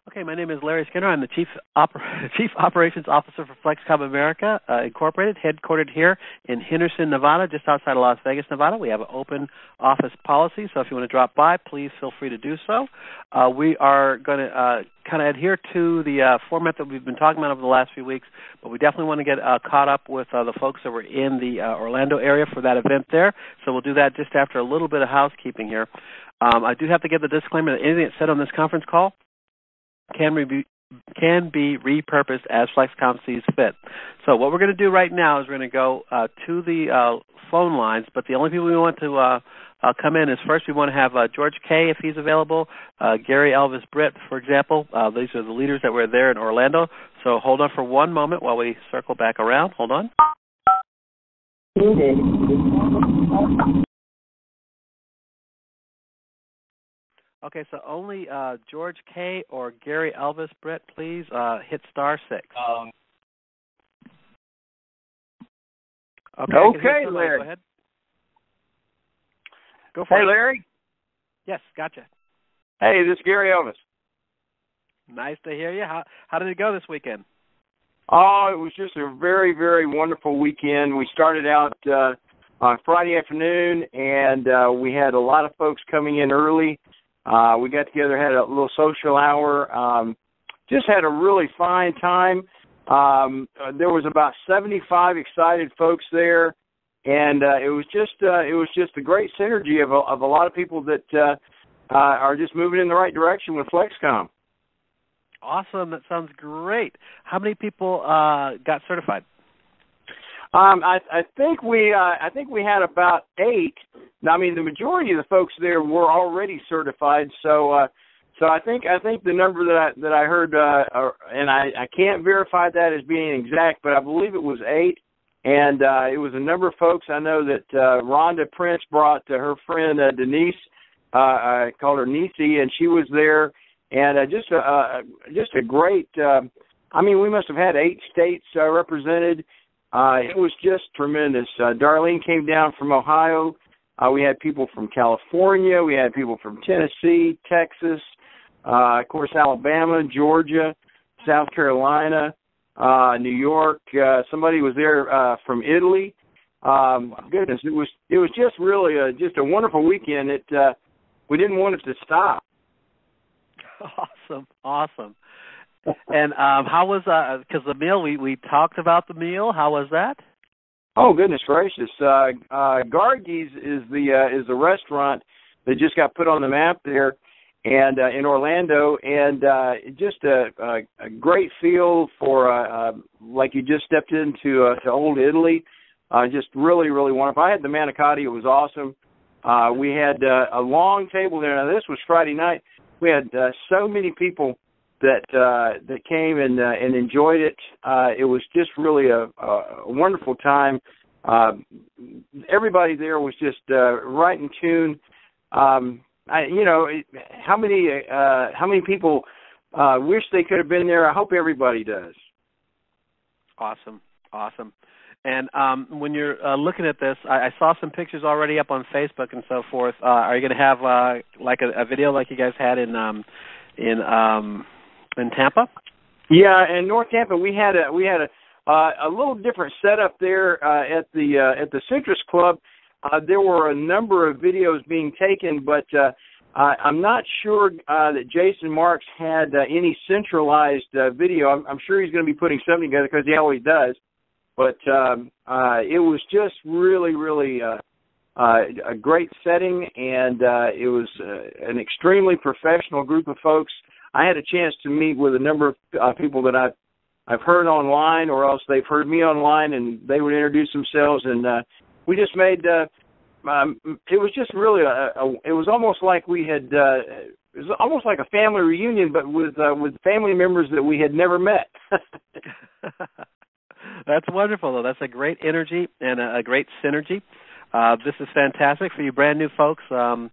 Okay, my name is Larry Skinner. I'm the Chief Operations Officer for FlexKom America, Incorporated, headquartered here in Henderson, Nevada, just outside of Las Vegas, Nevada. We have an open office policy, so if you want to drop by, please feel free to do so. We are going to kind of adhere to the format that we've been talking about over the last few weeks, but we definitely want to get caught up with the folks that were in the Orlando area for that event there, so we'll do that just after a little bit of housekeeping here. I do have to give the disclaimer that anything that's said on this conference call can be repurposed as FlexKom sees fit. So what we're going to do right now is we're going to go to the phone lines, but the only people we want to come in is first we want to have George K. if he's available, Gary Elvis Britt, for example. These are the leaders that were there in Orlando. So hold on for one moment while we circle back around. Hold on. Okay, so only George K. or Gary Elvis Britt, please hit *6. Okay, Larry. Go ahead. Go for it. Hey, Larry. Yes, gotcha. Hey, this is Gary Elvis. Nice to hear you. How did it go this weekend? Oh, it was just a very, very wonderful weekend. We started out on Friday afternoon, and we had a lot of folks coming in early. We got together, had a little social hour, just had a really fine time. There was about 75 excited folks there, and it was just a great synergy of a lot of people that are just moving in the right direction with FlexKom. Awesome. That sounds great. How many people got certified? I think we had about 8. Now, I mean, the majority of the folks there were already certified. So I think the number that I heard, and I can't verify that as being exact, but I believe it was 8, and it was a number of folks. I know that Rhonda Prince brought her friend Denise, I called her Nisi, and she was there, and just a great. I mean, we must have had 8 states represented. It was just tremendous. Darlene came down from Ohio. We had people from California. We had people from Tennessee, Texas, of course, Alabama, Georgia, South Carolina, New York. Somebody was there from Italy. Goodness, it was just really just a wonderful weekend. We didn't want it to stop. Awesome. And how was because the meal? We talked about the meal. How was that? Oh, goodness gracious! Gargie's is the restaurant that just got put on the map there, and in Orlando, and just a great feel for like you just stepped into to old Italy. Just really, really wonderful. I had the manicotti; it was awesome. We had a long table there. Now this was Friday night. We had so many people that came and enjoyed it. It was just really a wonderful time. Everybody there was just right in tune. How many people wish they could have been there? I hope everybody does. Awesome. And when you're looking at this, I saw some pictures already up on Facebook and so forth. Are you going to have like a video like you guys had in Tampa? Yeah, in North Tampa, we had a little different setup there at the Citrus Club. There were a number of videos being taken, but I'm not sure that Jason Marks had any centralized video. I'm sure he's going to be putting something together because he always does. But it was just really, really a great setting, and it was an extremely professional group of folks. I had a chance to meet with a number of people that I've heard online, or else they've heard me online, and they would introduce themselves, and we just made. It was just really it was almost like we had. It was almost like a family reunion, but with family members that we had never met. That's wonderful, though. That's a great energy and a great synergy. This is fantastic for you brand new folks who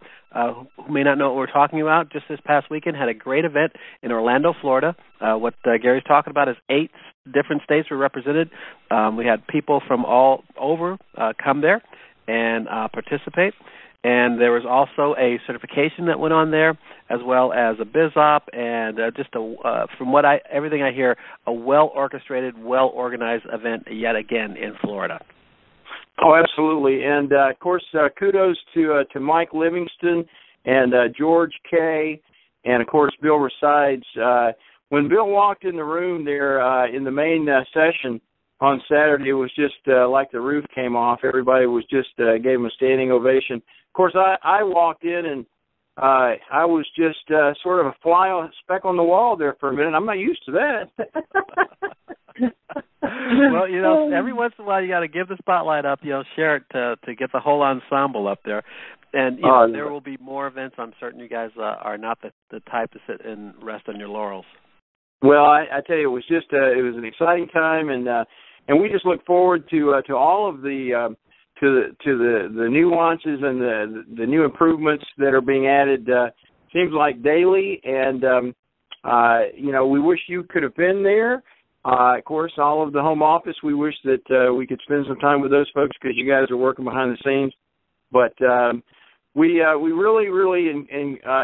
may not know what we're talking about. Just this past weekend had a great event in Orlando, Florida. What Gary's talking about is 8 different states were represented. We had people from all over come there and participate. And there was also a certification that went on there, as well as a biz op, and from everything I hear, a well-orchestrated, well-organized event yet again in Florida. Oh, absolutely. And, of course, kudos to Mike Livingston and George Kay, and, of course, Bill Resides. When Bill walked in the room there in the main session on Saturday, it was just like the roof came off. Everybody was just gave him a standing ovation. Of course, I walked in, and I was just sort of a speck on the wall there for a minute. I'm not used to that. Well, every once in a while you got to give the spotlight up, share it to get the whole ensemble up there. And there will be more events. I'm certain you guys are not the type to sit and rest on your laurels. Well, I tell you, it was an exciting time, and we just look forward to all of the the nuances and the new improvements that are being added. Seems like daily, and we wish you could have been there. Of course, all of the home office, we wish that we could spend some time with those folks because you guys are working behind the scenes. But we really, really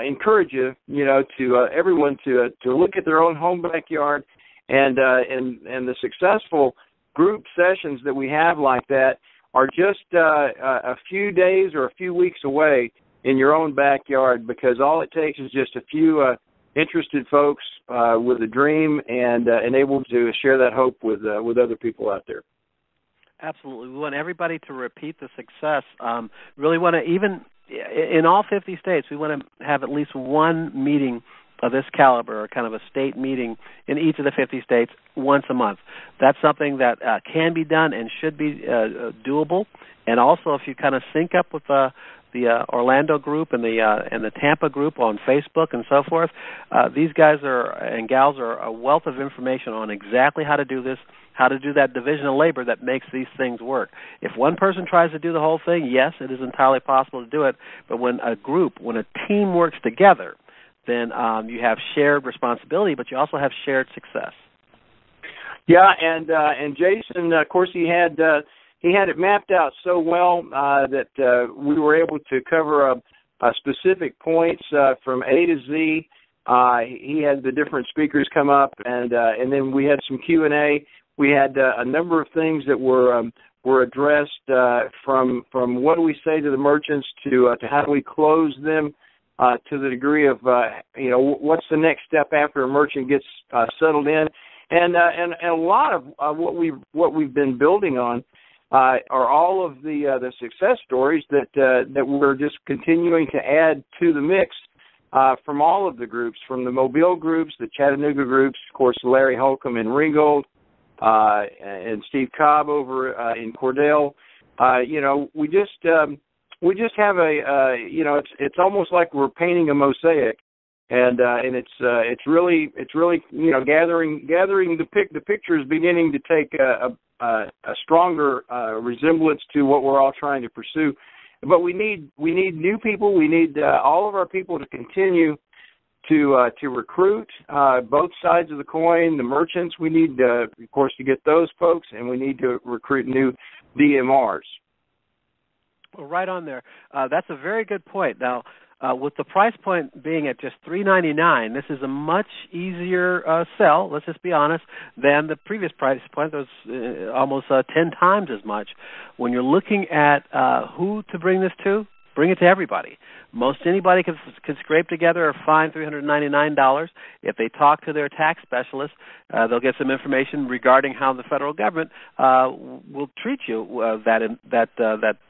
encourage you, to everyone to look at their own home backyard, and the successful group sessions that we have like that are just a few days or a few weeks away in your own backyard, because all it takes is just a few interested folks with a dream and able to share that hope with other people out there. Absolutely. We want everybody to repeat the success. Really want to, even in all 50 states, we want to have at least one meeting of this caliber, or kind of a state meeting in each of the 50 states once a month. That's something that can be done and should be doable. And also, if you kind of sync up with the Orlando group and the Tampa group on Facebook and so forth, these guys and gals are a wealth of information on exactly how to do this, how to do that division of labor that makes these things work. If one person tries to do the whole thing, yes, it is entirely possible to do it. But when a team works together, then you have shared responsibility, but you also have shared success. Yeah, and Jason, of course, he had it mapped out so well that we were able to cover specific points from A to Z. He had the different speakers come up, and then we had some Q&A. We had a number of things that were addressed from what do we say to the merchants to how do we close them, to the degree of what's the next step after a merchant gets settled in, and a lot of what we've been building on are all of the success stories that we're just continuing to add to the mix from all of the groups, from the Mobile groups, the Chattanooga groups, of course, Larry Holcomb in Ringgold, and Steve Cobb over in Cordell. We just have it's almost like we're painting a mosaic, and it's really gathering the picture is beginning to take a stronger resemblance to what we're all trying to pursue. But we need new people. We need all of our people to continue to recruit both sides of the coin. The merchants, we need of course to get those folks, and we need to recruit new DMRs. Well, right on there. That's a very good point. Now, with the price point being at just $399, this is a much easier sell, let's just be honest, than the previous price point. That was almost 10 times as much. When you're looking at who to bring this to, bring it to everybody. Most anybody can scrape together or find $399. If they talk to their tax specialist, they'll get some information regarding how the federal government will treat you that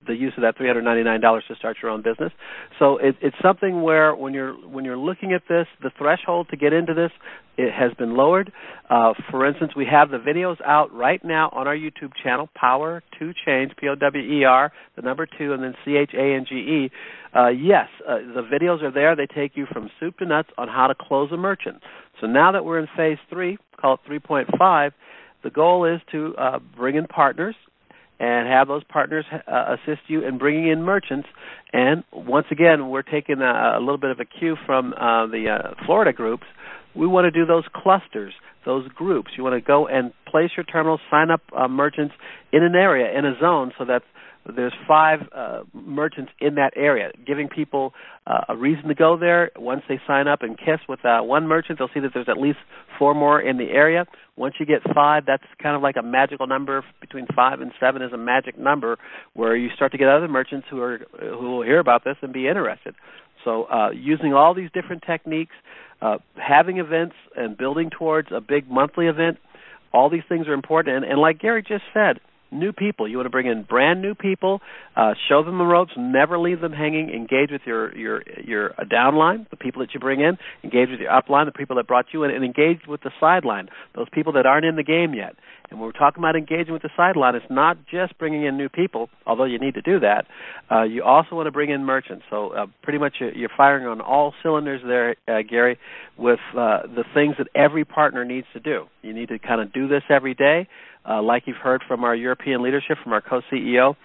the use of that $399 to start your own business. So it's something where when you're looking at this, the threshold to get into this, it has been lowered. For instance, we have the videos out right now on our YouTube channel, Power to Change, POWER, the number 2, and then CHANGE. Yes, the videos are there. They take you from soup to nuts on how to close a merchant. So now that we're in phase 3, call it 3.5, the goal is to bring in partners and have those partners assist you in bringing in merchants. And once again, we're taking a little bit of a cue from the Florida groups. We want to do those clusters, those groups. You want to go and place your terminals, sign up merchants in an area, in a zone, so that there's 5 merchants in that area, giving people a reason to go there. Once they sign up and kiss with one merchant, they'll see that there's at least 4 more in the area. Once you get 5, that's kind of like a magical number. Between 5 and 7 is a magic number where you start to get other merchants who will hear about this and be interested. So using all these different techniques, having events and building towards a big monthly event, all these things are important. And like Gary just said, new people. You want to bring in brand new people, show them the ropes, never leave them hanging. Engage with your downline, the people that you bring in. Engage with your upline, the people that brought you in, and engage with the sideline, those people that aren't in the game yet. And when we're talking about engaging with the sideline, it's not just bringing in new people, although you need to do that. You also want to bring in merchants. So pretty much you're firing on all cylinders there, Gary, with the things that every partner needs to do. You need to kind of do this every day. Like you've heard from our European leadership, from our co-CEO,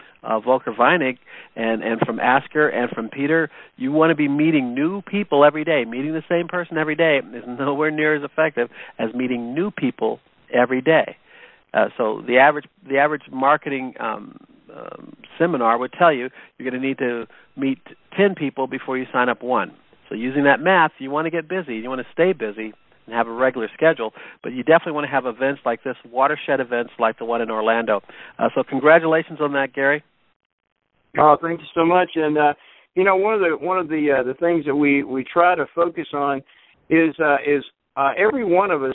Volker Weinig, and from Asker and from Peter, you want to be meeting new people every day. Meeting the same person every day is nowhere near as effective as meeting new people every day. So the average marketing seminar would tell you you're going to need to meet 10 people before you sign up one. So using that math, you want to get busy. You want to stay busy and have a regular schedule, but you definitely want to have events like this, watershed events like the one in Orlando. So congratulations on that, Gary. Oh, thank you so much. And one of the things that we try to focus on is every one of us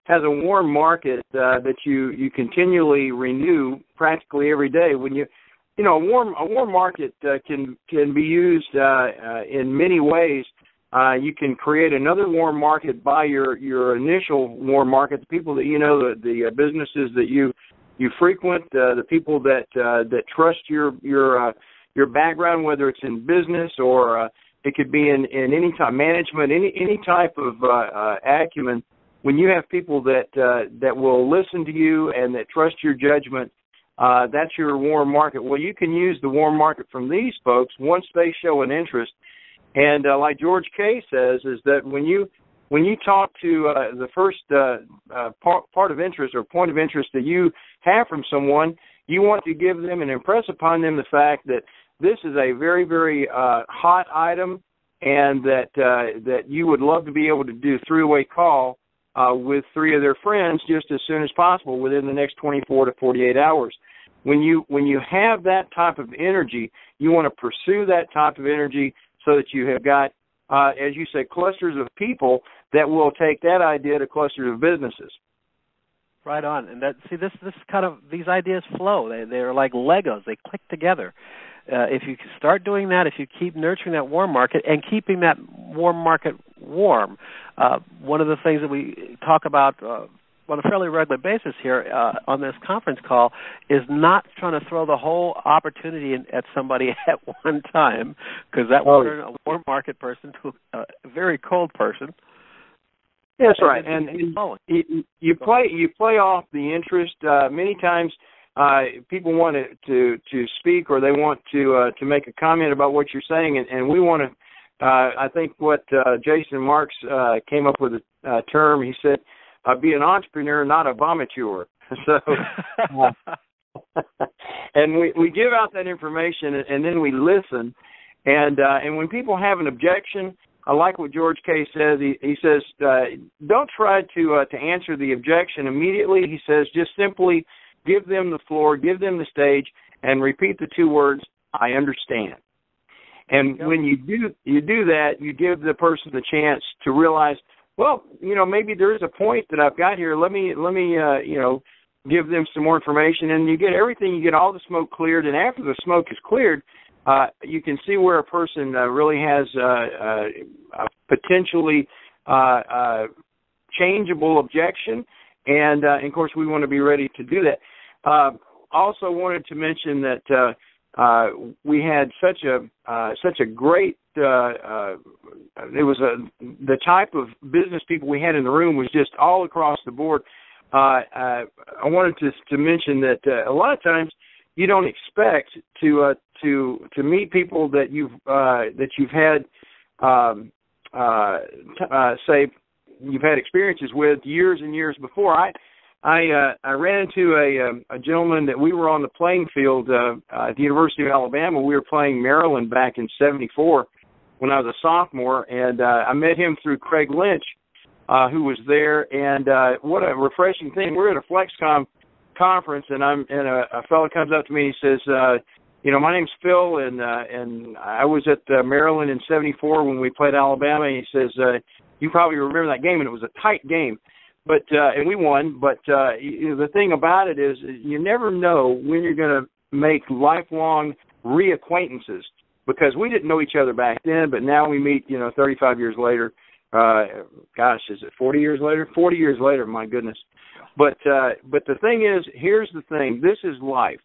has a warm market that you continually renew practically every day. When a warm market can be used in many ways. You can create another warm market by your initial warm market, the people that you know, the businesses that you frequent, the people that trust your background, whether it's in business or it could be in any type management, any type of acumen. When you have people that will listen to you and that trust your judgment, that's your warm market. Well, you can use the warm market from these folks once they show an interest. And like George K. says, is that when you talk to the first part of interest or point of interest that you have from someone, you want to give them and impress upon them the fact that this is a very, very hot item, and that you would love to be able to do a 3-way call with 3 of their friends just as soon as possible within the next 24 to 48 hours. When you have that type of energy, you want to pursue that type of energy so that you have got, as you say, clusters of people that will take that idea to clusters of businesses. Right on. And this kind of, these ideas flow. They're like Legos. They click together. If you start doing that, if you keep nurturing that warm market and keeping that warm market warm, one of the things that we talk about on a fairly regular basis here on this conference call is not trying to throw the whole opportunity at somebody at one time, because that will turn a warm market person to a very cold person. That's right, and you play off the interest. Many times, people want to speak, or they want to make a comment about what you're saying, and we want to. I think what Jason Marks came up with a term. He said, "Be an entrepreneur, not a vomiteur." So, and we give out that information, and then we listen, and when people have an objection. I like what George K. says. He says, don't try to answer the objection immediately. He says, just simply give them the floor, give them the stage, and repeat the 2 words, "I understand." And when you do that, you give the person the chance to realize, well, maybe there is a point that I've got here. Let me give them some more information, and you get everything. You get all the smoke cleared, and after the smoke is cleared, you can see where a person really has a potentially changeable objection, and of course we want to be ready to do that. Also wanted to mention that we had such a great. It was the type of business people we had in the room was just all across the board. I wanted to mention that a lot of times you don't expect to meet people that you've had say you've had experiences with years and years before. I ran into a gentleman that we were on the playing field at the University of Alabama. We were playing Maryland back in '74 when I was a sophomore, and I met him through Craig Lynch, who was there. And what a refreshing thing! We're at a FlexKom conference, and a fellow comes up to me and he says, my name's Phil, and I was at Maryland in '74 when we played Alabama. And he says, you probably remember that game, and it was a tight game, but and we won. But the thing about it is, you never know when you're going to make lifelong reacquaintances, because we didn't know each other back then, but now we meet, 35 years later. Gosh, is it 40 years later? 40 years later, my goodness. But the thing is, here's the thing. This is life.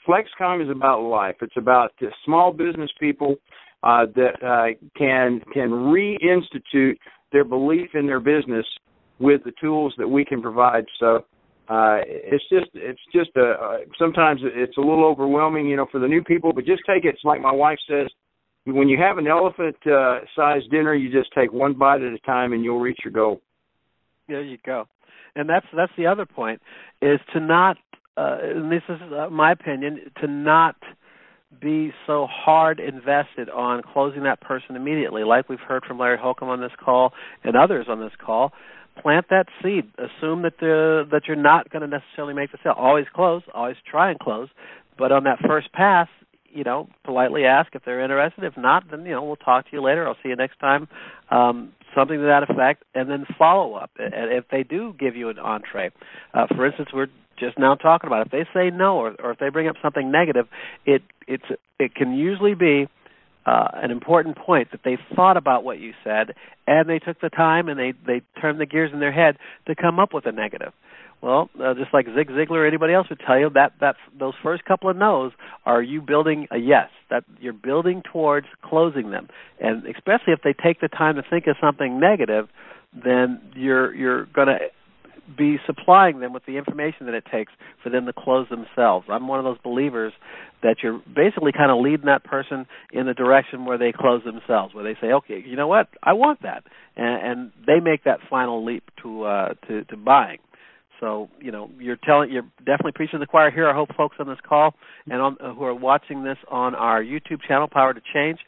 FlexKom is about life. It's about small business people that can reinstitute their belief in their business with the tools that we can provide. So it's just sometimes it's a little overwhelming, for the new people. But just take it. It's like my wife says, when you have an elephant-sized dinner, you just take one bite at a time, and you'll reach your goal. There you go. And that's the other point, is to not, and this is my opinion, to not be so hard invested on closing that person immediately. Like we've heard from Larry Holcomb on this call and others on this call, plant that seed. Assume that you're not going to necessarily make the sale. Always close. Always try and close. But on that first pass, politely ask if they're interested. If not, then, we'll talk to you later. I'll see you next time. Something to that effect, and then follow up. And if they do give you an entree, for instance, we're just now talking about, if they say no or if they bring up something negative, it can usually be an important point that they thought about what you said and they took the time and they turned the gears in their head to come up with a negative. Well, just like Zig Ziglar or anybody else would tell you, that those first couple of no's are you building a yes. That you're building towards closing them, and especially if they take the time to think of something negative, then you're going to be supplying them with the information that it takes for them to close themselves. I'm one of those believers that you're basically kind of leading that person in the direction where they close themselves, where they say, okay, you know what, I want that, and they make that final leap to buying. So, you're definitely preaching to the choir here. I hope folks on this call and who are watching this on our YouTube channel, Power to Change,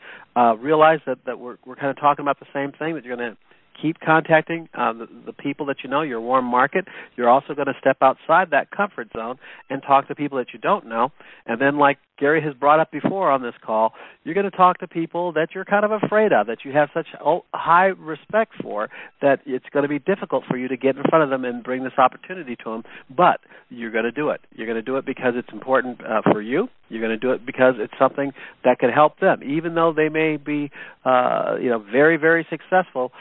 realize that we're kind of talking about the same thing, that you're going to keep contacting the people that your warm market. You're also going to step outside that comfort zone and talk to people that you don't know. And then, like Gary has brought up before on this call, you're going to talk to people that you're kind of afraid of, that you have such high respect for, that it's going to be difficult for you to get in front of them and bring this opportunity to them. But you're going to do it. You're going to do it because it's important for you. You're going to do it because it's something that can help them, even though they may be, very, very successful.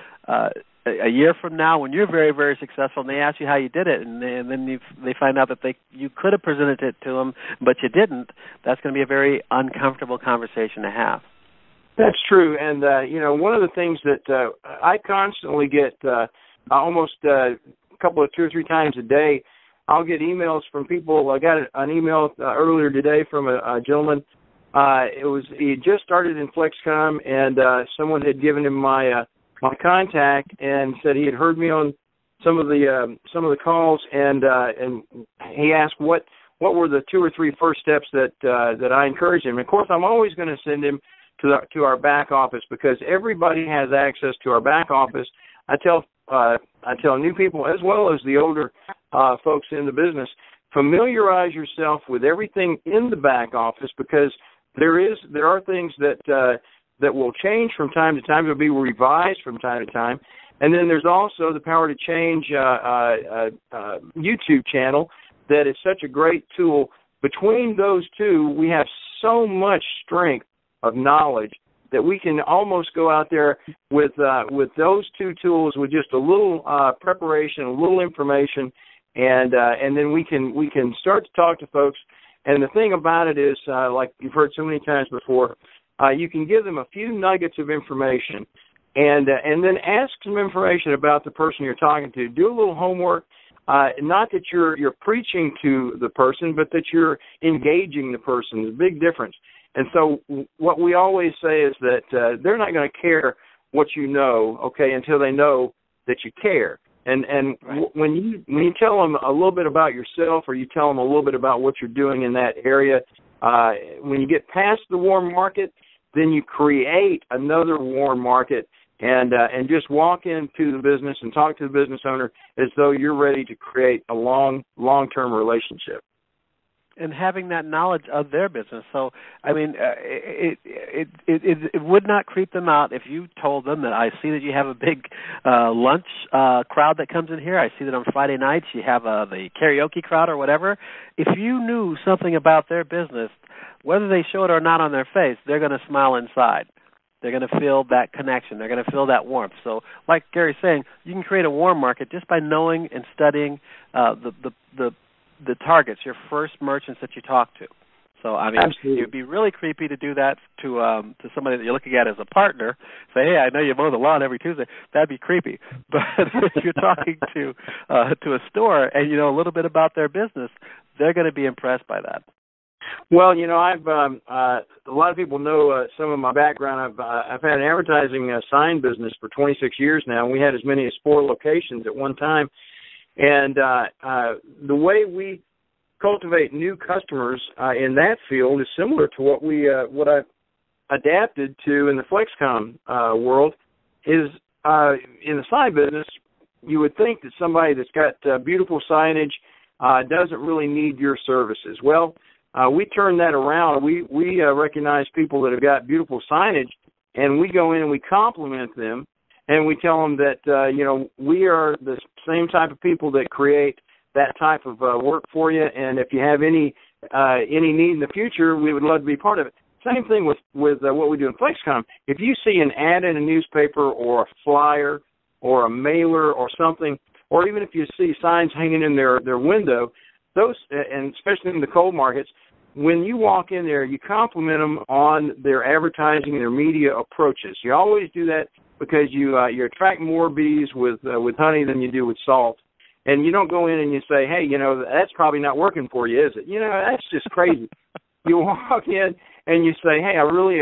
A year from now, when you're very, very successful, and they ask you how you did it, and then they find out that you could have presented it to them, but you didn't, that's going to be a very uncomfortable conversation to have. That's true, and one of the things that I constantly get, almost a couple of 2 or 3 times a day, I'll get emails from people. I got an email earlier today from a gentleman. He had just started in FlexKom, and someone had given him my contact and said he had heard me on some of the calls, and he asked what were the 2 or 3 first steps that I encouraged him. And of course, I'm always going to send him to our back office, because everybody has access to our back office. I tell new people as well as the older folks in the business, familiarize yourself with everything in the back office, because there are things that will change from time to time. They'll be revised from time to time. And then there's also the Power to Change YouTube channel that is such a great tool. Between those two, we have so much strength of knowledge that we can almost go out there with those 2 tools, with just a little preparation, a little information, and then we can start to talk to folks. And the thing about it is, like you've heard so many times before, you can give them a few nuggets of information, and then ask some information about the person you're talking to. Do a little homework. Not that you're preaching to the person, but that you're engaging the person. There's a big difference. And so what we always say is that they're not going to care what you know, okay, until they know that you care. And right. when you tell them a little bit about yourself, or you tell them a little bit about what you're doing in that area, when you get past the warm market, then you create another warm market, and just walk into the business and talk to the business owner as though you're ready to create a long-term relationship. And having that knowledge of their business. So, I mean, it would not creep them out if you told them that I see that you have a big lunch crowd that comes in here. I see that on Friday nights you have the karaoke crowd or whatever. If you knew something about their business, whether they show it or not on their face, they're going to smile inside. They're going to feel that connection. They're going to feel that warmth. So, like Gary's saying, you can create a warm market just by knowing and studying the targets, your first merchants that you talk to. So, I mean, Absolutely. it would be really creepy to do that to somebody that you're looking at as a partner. Say, hey, I know you mow the lawn every Tuesday. That'd be creepy. But if you're talking to a store and you know a little bit about their business, they're going to be impressed by that. Well, you know, I've a lot of people know some of my background. I've had an advertising sign business for 26 years now. We had as many as 4 locations at one time. And the way we cultivate new customers in that field is similar to what I've adapted to in the FlexKom world. Is in the sign business, you would think that somebody that's got beautiful signage doesn't really need your services. Well, we turn that around. We recognize people that have got beautiful signage, and we go in and we compliment them. And we tell them that, you know, we are the same type of people that create that type of work for you. And if you have any need in the future, we would love to be part of it. Same thing with what we do in FlexKom. If you see an ad in a newspaper or a flyer or a mailer or something, or even if you see signs hanging in their window, those, and especially in the cold markets, when you walk in there, you compliment them on their advertising and their media approaches. You always do that because you attract more bees with honey than you do with salt. And you don't go in and you say, hey, you know, that's probably not working for you, is it? You know, that's just crazy. You walk in and you say, hey, I really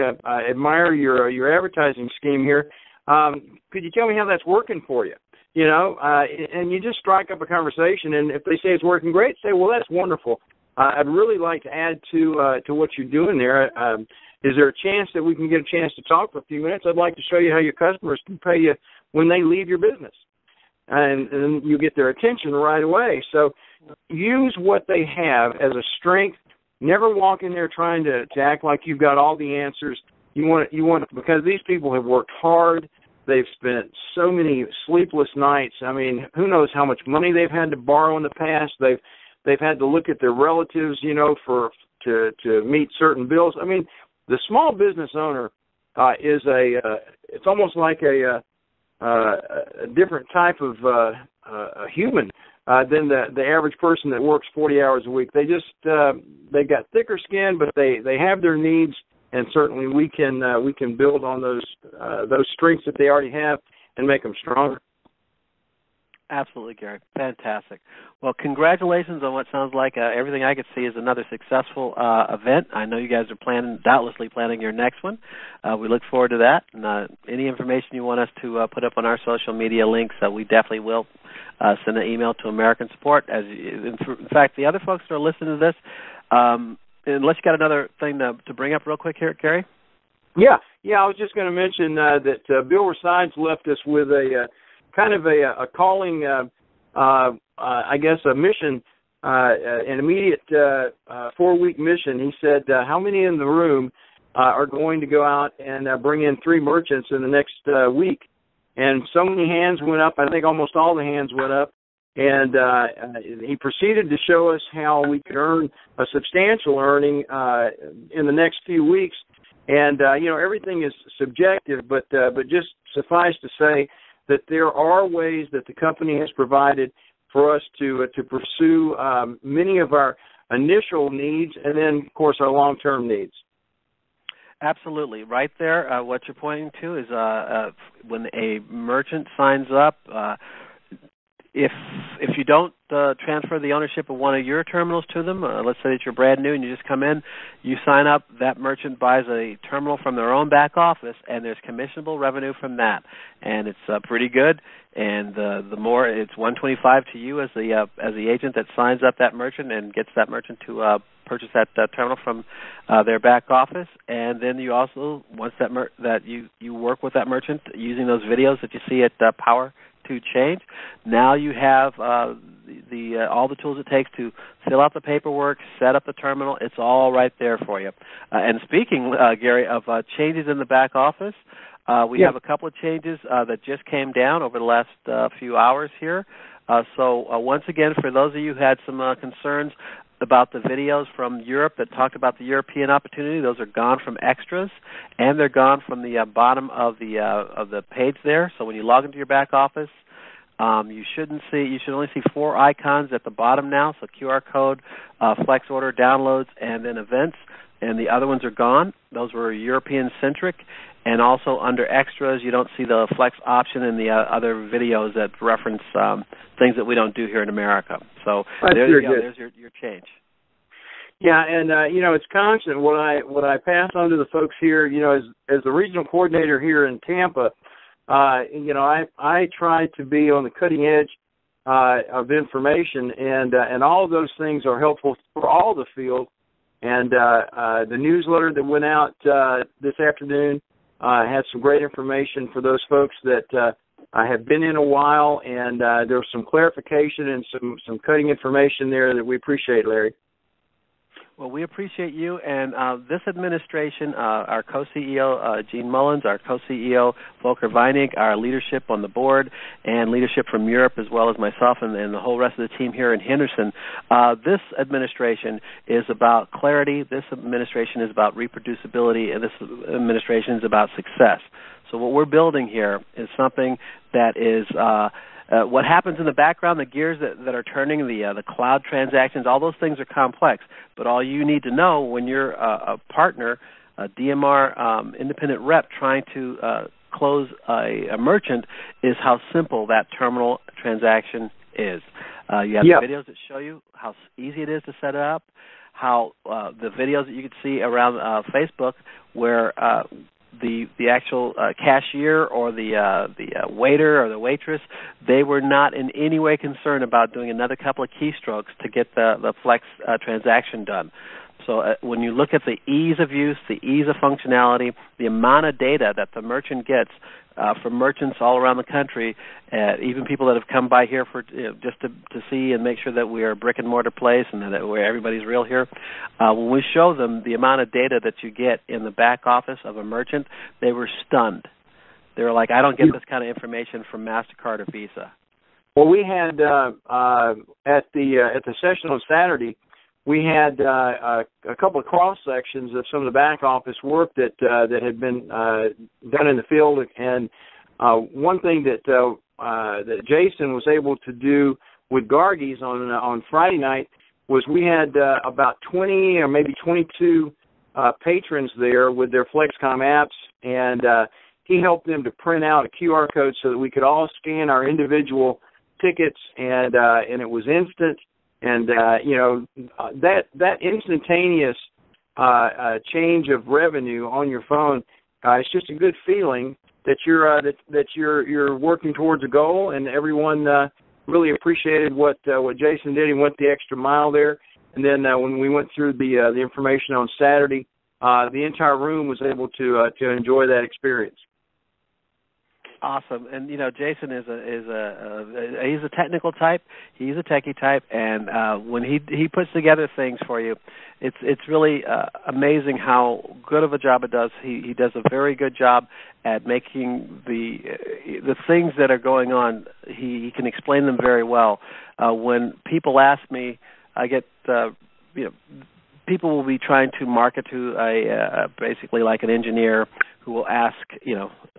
admire your advertising scheme here. Could you tell me how that's working for you? You know, and you just strike up a conversation. And if they say it's working great, say, well, that's wonderful. I'd really like to add to what you're doing there. Is there a chance that we can get a chance to talk for a few minutes? I'd like to show you how your customers can pay you when they leave your business. And you get their attention right away. So use what they have as a strength. Never walk in there trying to act like you've got all the answers. You want because these people have worked hard. They've spent so many sleepless nights. I mean, who knows how much money they've had to borrow in the past. They've had to look at their relatives, you know, to meet certain bills. I mean, the small business owner is it's almost like a different type of a human than the average person that works 40 hours a week. They got thicker skin, but they have their needs, and certainly we can build on those strengths that they already have and make them stronger. Absolutely, Gary. Fantastic. Well, congratulations on what sounds like everything I could see is another successful event. I know you guys are doubtlessly planning your next one. We look forward to that. And any information you want us to put up on our social media links, we definitely will send an email to American Support. In fact, the other folks that are listening to this, unless you got another thing to bring up real quick here, Gary? Yeah. I was just going to mention that Bill Resides left us with a kind of a calling, I guess, a mission, an immediate 4-week mission. He said, how many in the room are going to go out and bring in 3 merchants in the next week? And so many hands went up. I think almost all the hands went up. And he proceeded to show us how we could earn a substantial earning in the next few weeks. And, you know, everything is subjective, but just suffice to say that there are ways that the company has provided for us to pursue many of our initial needs and then, of course, our long-term needs. Absolutely. Right there, what you're pointing to is when a merchant signs up, if you don't transfer the ownership of one of your terminals to them, let's say that you're brand new and you just come in, you sign up, that merchant buys a terminal from their own back office, and there's commissionable revenue from that, and it's pretty good. And the more, it's $125 to you as the agent that signs up that merchant and gets that merchant to purchase that terminal from their back office. And then you also, once that you work with that merchant using those videos that you see at Power to Change, now you have all the tools it takes to fill out the paperwork, set up the terminal. It's all right there for you. And speaking, Gary, of changes in the back office, we have a couple of changes that just came down over the last few hours here. So once again, for those of you who had some concerns about the videos from Europe that talked about the European opportunity, those are gone from extras, and they're gone from the bottom of the page there. So when you log into your back office, you should only see 4 icons at the bottom now. So QR code, Flex Order, downloads, and then events, and the other ones are gone. Those were European centric. And also under extras, you don't see the Flex option and the other videos that reference things that we don't do here in America. So there you go. There's your change. Yeah, and it's constant. What I pass on to the folks here, as the regional coordinator here in Tampa, I try to be on the cutting edge of information, and all of those things are helpful for all the field. And the newsletter that went out this afternoon had some great information for those folks that have been in a while, and there was some clarification and some cutting information there that we appreciate, Larry. Well, we appreciate you, and this administration, our co-CEO, Gene Mullins, our co-CEO, Volker Weinig, our leadership on the board, and leadership from Europe, as well as myself and the whole rest of the team here in Henderson, this administration is about clarity, this administration is about reproducibility, and this administration is about success. So what we're building here is something that is what happens in the background, the gears that are turning, the cloud transactions, all those things are complex. But all you need to know when you're a partner, a DMR independent rep trying to close a merchant, is how simple that terminal transaction is. You have the videos that show you how easy it is to set it up, how the videos that you can see around Facebook where the actual cashier or the waiter or the waitress, they were not in any way concerned about doing another couple of keystrokes to get the Flex transaction done. So when you look at the ease of use, the ease of functionality, the amount of data that the merchant gets from merchants all around the country, even people that have come by here for just to see and make sure that we are a brick-and-mortar place and that where everybody's real here, when we show them the amount of data that you get in the back office of a merchant, they were stunned. They were like, I don't get this kind of information from MasterCard or Visa. Well, we had at the session on Saturday, we had a couple of cross sections of some of the back office work that had been done in the field, and one thing that Jason was able to do with Gargis on Friday night was we had about 20 or maybe 22 patrons there with their FlexKom apps, and he helped them to print out a QR code so that we could all scan our individual tickets, and it was instant. And that instantaneous change of revenue on your phone, it's just a good feeling that you're working towards a goal. And everyone really appreciated what Jason did. He went the extra mile there. And then when we went through the information on Saturday, the entire room was able to enjoy that experience. Awesome, and Jason he's a technical type. He's a techie type, and when he puts together things for you, it's really amazing how good of a job it does. He does a very good job at making the things that are going on. He can explain them very well. When people ask me, I get people will be trying to market to basically like an engineer who will ask,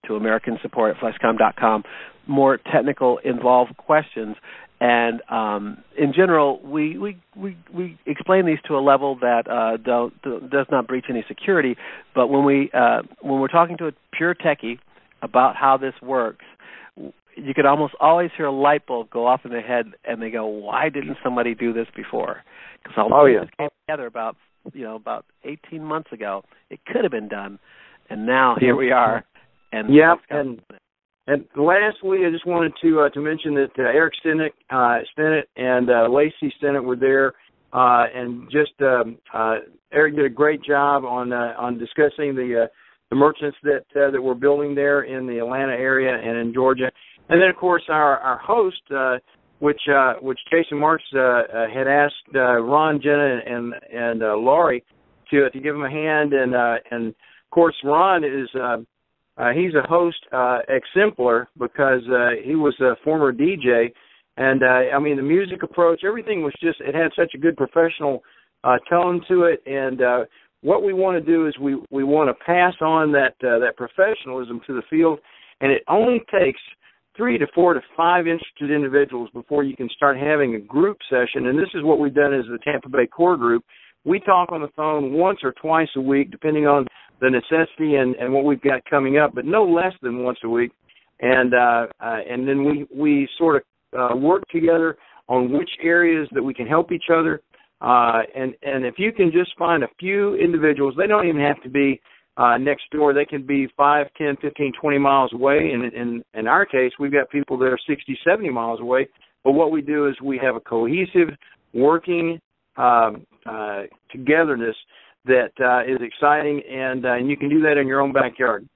to American support at FlexKom.com, more technical, involved questions. And in general, we explain these to a level that does not breach any security. But when we're talking to a pure techie about how this works, you could almost always hear a light bulb go off in their head, and they go, "Why didn't somebody do this before?" Because all this came together about 18 months ago. It could have been done, and now here we are. And and lastly, I just wanted to mention that Eric Stennett and Lacey Stennett were there, and just Eric did a great job on discussing the merchants that we're building there in the Atlanta area and in Georgia, and then of course our host, which Jason Marks had asked Ron, Jenna, and Laurie to give him a hand, and of course Ron is he's a host exemplar because he was a former DJ, and I mean the music approach, everything was just, it had such a good professional tone to it, and what we want to do is we want to pass on that professionalism to the field, and it only takes 3 to 4 to 5 interested individuals before you can start having a group session, and this is what we've done as the Tampa Bay Core Group. We talk on the phone once or twice a week, depending on the necessity and what we've got coming up, but no less than once a week, and then we sort of work together on which areas that we can help each other. And if you can just find a few individuals, they don't even have to be next door. They can be 5, 10, 15, 20 miles away. And in our case, we've got people that are 60, 70 miles away. But what we do is we have a cohesive, working togetherness that is exciting, and you can do that in your own backyard.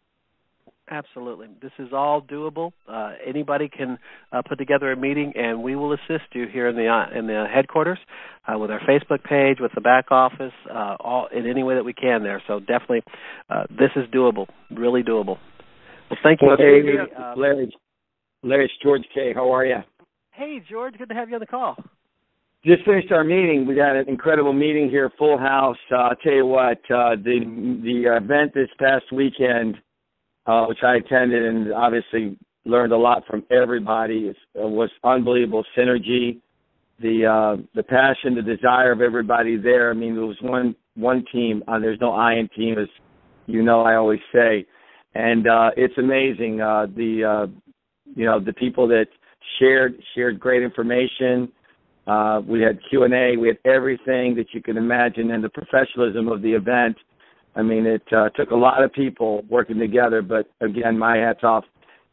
Absolutely. This is all doable. Anybody can put together a meeting, and we will assist you here in the headquarters with our Facebook page, with the back office, all in any way that we can there. So definitely, this is doable, really doable. Well, thank you. Well, hey, Larry, it's George K. How are you? Hey, George. Good to have you on the call. Just finished our meeting. We got an incredible meeting here, full house. I'll tell you what, the event this past weekend, which I attended and obviously learned a lot from everybody. It was unbelievable synergy, the passion, the desire of everybody there. I mean, there was one team. There's no I in team, as you know I always say. And it's amazing. The people that shared great information. We had Q&A. We had everything that you can imagine, and the professionalism of the event. I mean, it took a lot of people working together, but again, my hat's off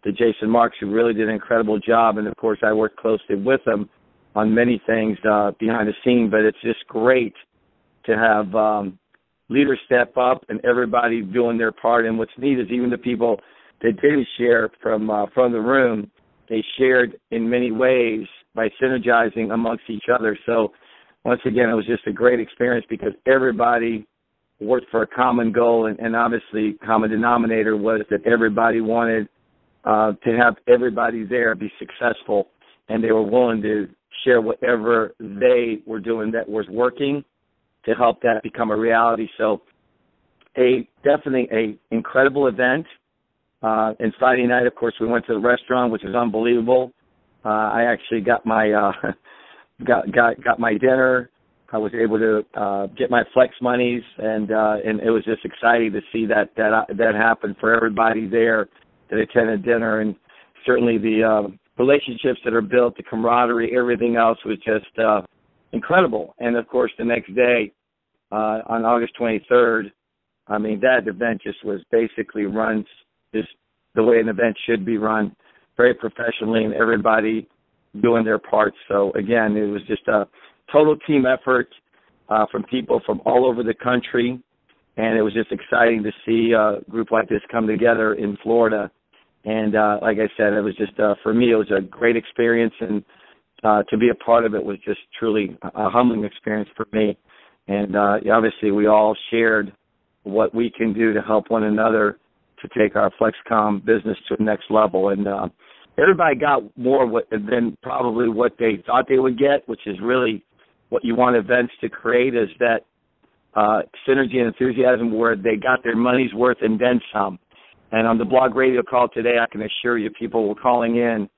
to Jason Marks, who really did an incredible job, and of course, I worked closely with him on many things behind the scene, but it's just great to have leaders step up and everybody doing their part, and what's neat is even the people that didn't share from the room, they shared in many ways by synergizing amongst each other. So once again, it was just a great experience because everybody worked for a common goal, and obviously common denominator was that everybody wanted to have everybody there be successful, and they were willing to share whatever they were doing that was working to help that become a reality. So definitely an incredible event. And Friday night, of course, we went to the restaurant, which was unbelievable. I actually got my got my dinner. I was able to get my flex monies, and it was just exciting to see that happen for everybody there that attended dinner, and certainly the relationships that are built, the camaraderie, everything else was just incredible. And of course, the next day on August 23rd, I mean, that event just was basically runs just the way an event should be run, very professionally, and everybody doing their parts. So again, it was just a total team effort from people from all over the country, and it was just exciting to see a group like this come together in Florida. And like I said, it was just, for me, it was a great experience, and to be a part of it was just truly a humbling experience for me. And obviously we all shared what we can do to help one another to take our FlexKom business to the next level. And everybody got more than probably what they thought they would get, which is really what you want events to create, is that synergy and enthusiasm where they got their money's worth and then some. And on the blog radio call today, I can assure you people were calling in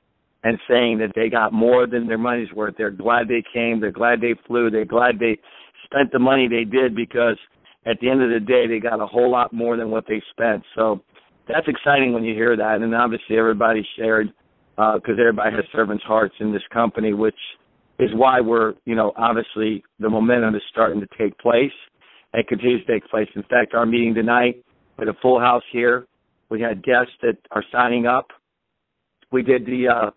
and saying that they got more than their money's worth. They're glad they came. They're glad they flew. They're glad they spent the money they did, because at the end of the day, they got a whole lot more than what they spent. So that's exciting when you hear that. And obviously everybody shared because everybody has servants' hearts in this company, which is why we're, obviously the momentum is starting to take place and continues to take place. In fact, our meeting tonight, we had a full house here. We had guests that are signing up. We did the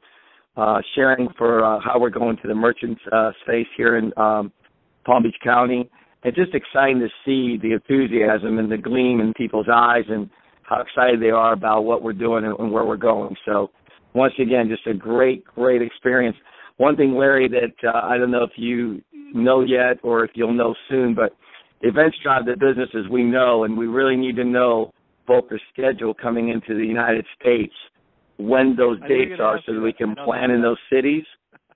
sharing for how we're going to the merchant space here in Palm Beach County. It's just exciting to see the enthusiasm and the gleam in people's eyes and how excited they are about what we're doing and where we're going. So once again, just a great, great experience. One thing, Larry, that I don't know if you know yet or if you'll know soon, but events drive the business, as we know, and we really need to know both the schedule coming into the United States, when those dates are, so that we can plan in those cities,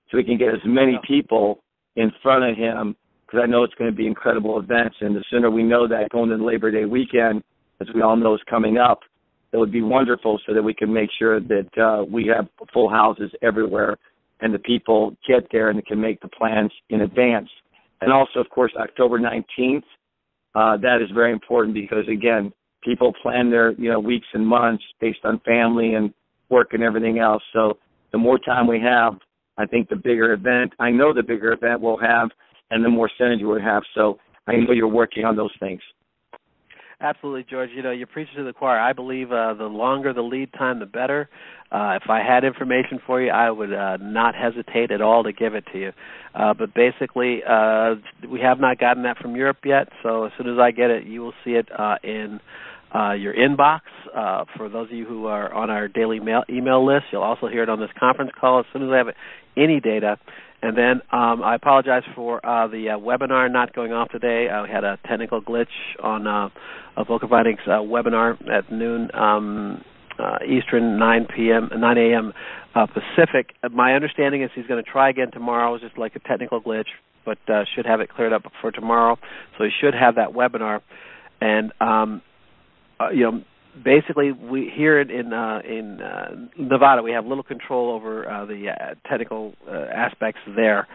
so we can get as many people in front of him, because I know it's going to be incredible events, and the sooner we know that going into Labor Day weekend, as we all know is coming up, it would be wonderful so that we can make sure that we have full houses everywhere and the people get there and can make the plans in advance. And also, of course, October 19th, that is very important because, again, people plan their weeks and months based on family and work and everything else. So the more time we have, I think the bigger event we'll have and the more synergy we'll have. So I know you're working on those things. Absolutely, George. You're preaching to the choir. I believe the longer the lead time, the better. If I had information for you, I would not hesitate at all to give it to you. But basically, we have not gotten that from Europe yet, so as soon as I get it, you will see it in your inbox. For those of you who are on our daily email list, you'll also hear it on this conference call as soon as I have any data. And then I apologize for the webinar not going off today. We had a technical glitch on Volker Vining's webinar at noon Eastern, 9 a.m. Pacific. My understanding is he's going to try again tomorrow. It's just like a technical glitch, but should have it cleared up for tomorrow. So he should have that webinar. And basically, we here in Nevada, we have little control over the technical aspects there.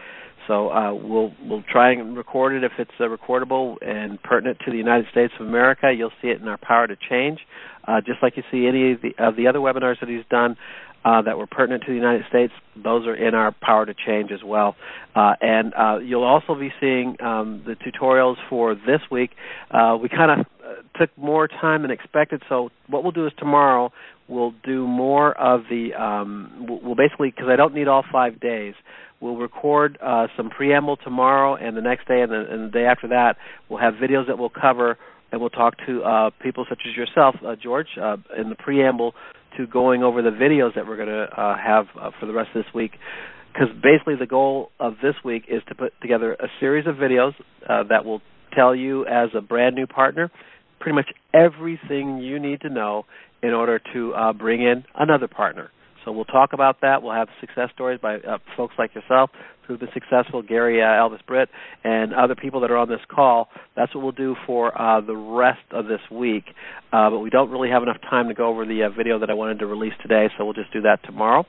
So we'll try and record it if it's recordable and pertinent to the United States of America. You'll see it in our Power to Change, just like you see any of the other webinars that he's done that were pertinent to the United States. Those are in our Power to Change as well. And you'll also be seeing the tutorials for this week. We kind of took more time than expected, so what we'll do is tomorrow we'll do more of the, we'll basically, because I don't need all 5 days, we'll record some preamble tomorrow and the next day and the day after that. We'll have videos that we'll cover, and we'll talk to people such as yourself, George, in the preamble to going over the videos that we're going to have for the rest of this week. Because basically the goal of this week is to put together a series of videos that will tell you as a brand new partner pretty much everything you need to know in order to bring in another partner. So we'll talk about that. We'll have success stories by folks like yourself who've been successful, Gary, Elvis Britt, and other people that are on this call. That's what we'll do for the rest of this week. But we don't really have enough time to go over the video that I wanted to release today, so we'll just do that tomorrow.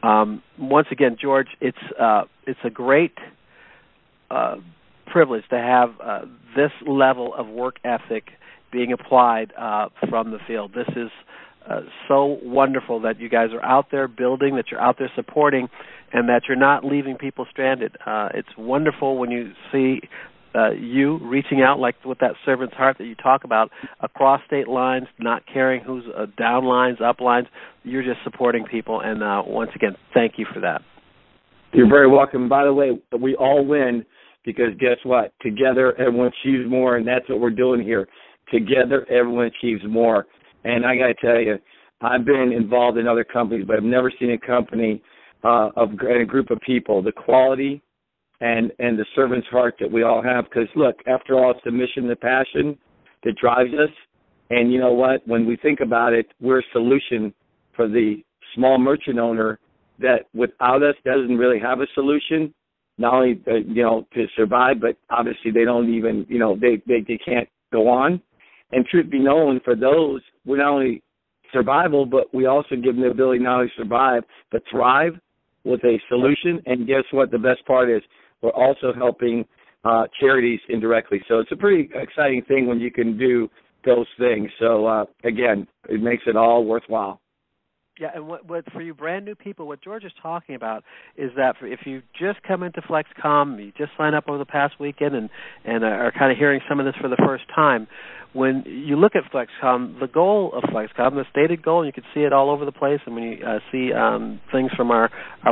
Once again, George, it's a great privilege to have this level of work ethic being applied from the field. This is so wonderful that you guys are out there building, that you're out there supporting, and that you're not leaving people stranded. It's wonderful when you see you reaching out, like with that servant's heart that you talk about, across state lines, not caring who's down lines, up lines. You're just supporting people, and once again, thank you for that. You're very welcome. By the way, we all win because guess what? Together, everyone achieves more, and that's what we're doing here. Together, everyone achieves more. And I got to tell you, I've been involved in other companies, but I've never seen a company a group of people, the quality and the servant's heart that we all have. Because, look, after all, it's the mission, the passion that drives us. And you know what? When we think about it, we're a solution for the small merchant owner that without us doesn't really have a solution, not only, to survive, but obviously they don't even, they can't go on. And truth be known, for those, we're not only survival, but we also give them the ability not only to survive, but thrive with a solution. And guess what? The best part is we're also helping charities indirectly. So it's a pretty exciting thing when you can do those things. So, again, it makes it all worthwhile. Yeah, and what for you brand new people, what George is talking about is that if you just come into FlexKom, you just sign up over the past weekend and are kind of hearing some of this for the first time, when you look at FlexKom, the goal of FlexKom, the stated goal, and you can see it all over the place, and when you see things from our